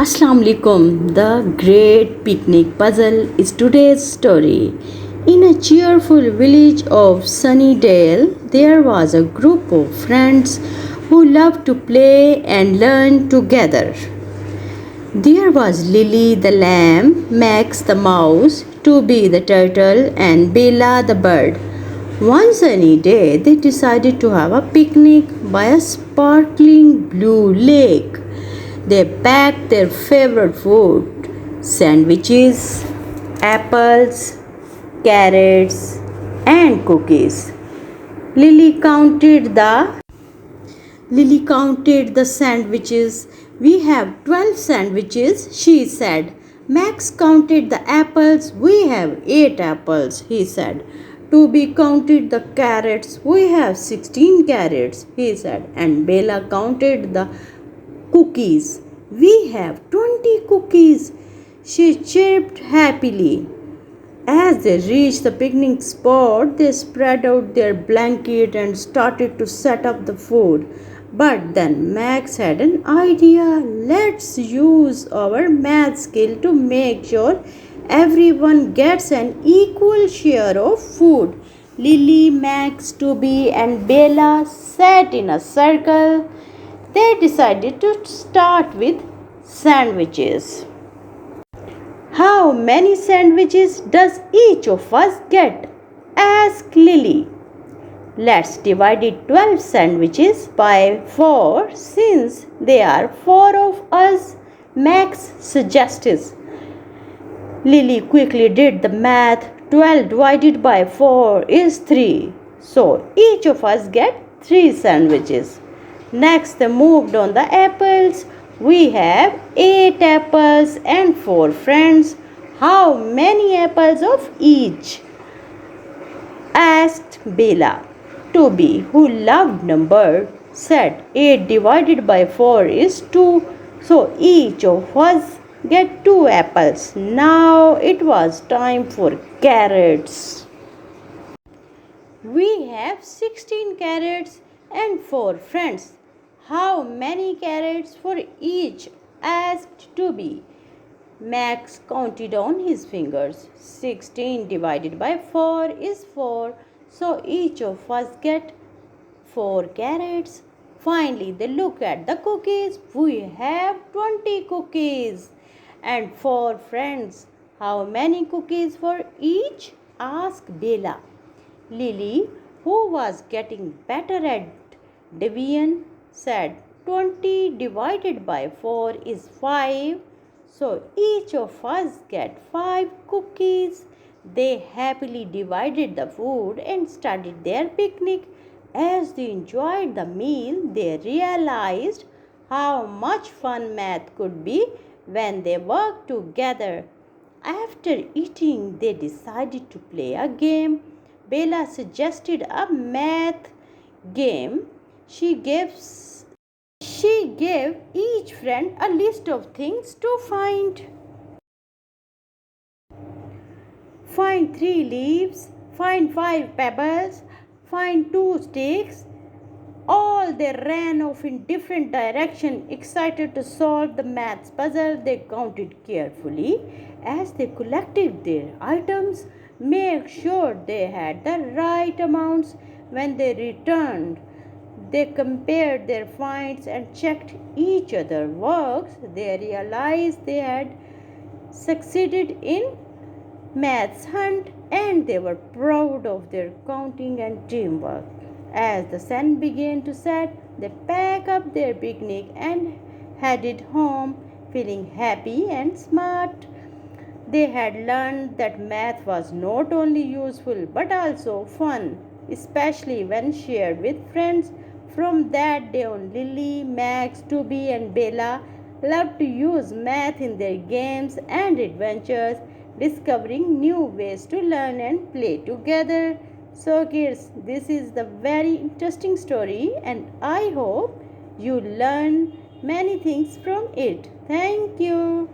Assalamu alaikum. The Great Picnic Puzzle is today's story. In a cheerful village of Sunnydale, there was a group of friends who loved to play and learn together. There was Lily the lamb, Max the mouse, Toby the turtle, and Bella the bird. One sunny day, they decided to have a picnic by a sparkling blue lake. They packed their favorite food sandwiches, apples, carrots, and cookies. Lily counted the Lily counted the sandwiches. We have 12 sandwiches, she said. Max counted the apples. We have 8 apples, he said. Toby counted the carrots. We have 16 carrots, he said. And Bella counted the cookies. We have 20 cookies, she chirped happily. As they reached the picnic spot, they spread out their blanket and started to set up the food. But then Max had an idea. Let's use our math skill to make sure everyone gets an equal share of food. Lily, Max, Toby, and Bella sat in a circle. They decided to start with sandwiches. How many sandwiches does each of us get? Asked Lily. Let's divide it 12 sandwiches by 4 since there are 4 of us, Max suggested. Lily quickly did the math. 12 divided by 4 is 3. So each of us get 3 sandwiches. Next, they moved on the apples. We have 8 apples and 4 friends. How many apples of each? Asked Bella. Toby, who loved numbers, said 8 divided by 4 is 2. So each of us get 2 apples. Now it was time for carrots. We have 16 carrots and 4 friends. How many carrots for each? Asked Toby. Max counted on his fingers. 16 divided by 4 is 4. So each of us get 4 carrots. Finally, they look at the cookies. We have 20 cookies and 4 friends. How many cookies for each? Asked Bella. Lily, who was getting better at division, said 20 divided by 4 is 5. So each of us get 5 cookies. They happily divided the food and started their picnic. As they enjoyed the meal, they realized how much fun math could be when they worked together. After eating, they decided to play a game. Bella suggested a math game. She gave each friend a list of things to find. Find 3 leaves, find 5 pebbles, find 2 sticks. All they ran off in different directions, excited to solve the maths puzzle. They counted carefully as they collected their items, make sure they had the right amounts. When they returned, they compared their finds and checked each other's works. They realized they had succeeded in maths hunt and they were proud of their counting and teamwork. As the sun began to set, they packed up their picnic and headed home, feeling happy and smart. They had learned that math was not only useful but also fun, especially when shared with friends. From that day on, Lily, Max, Toby, and Bella loved to use math in their games and adventures, discovering new ways to learn and play together. So kids, this is the very interesting story and I hope you learn many things from it. Thank you.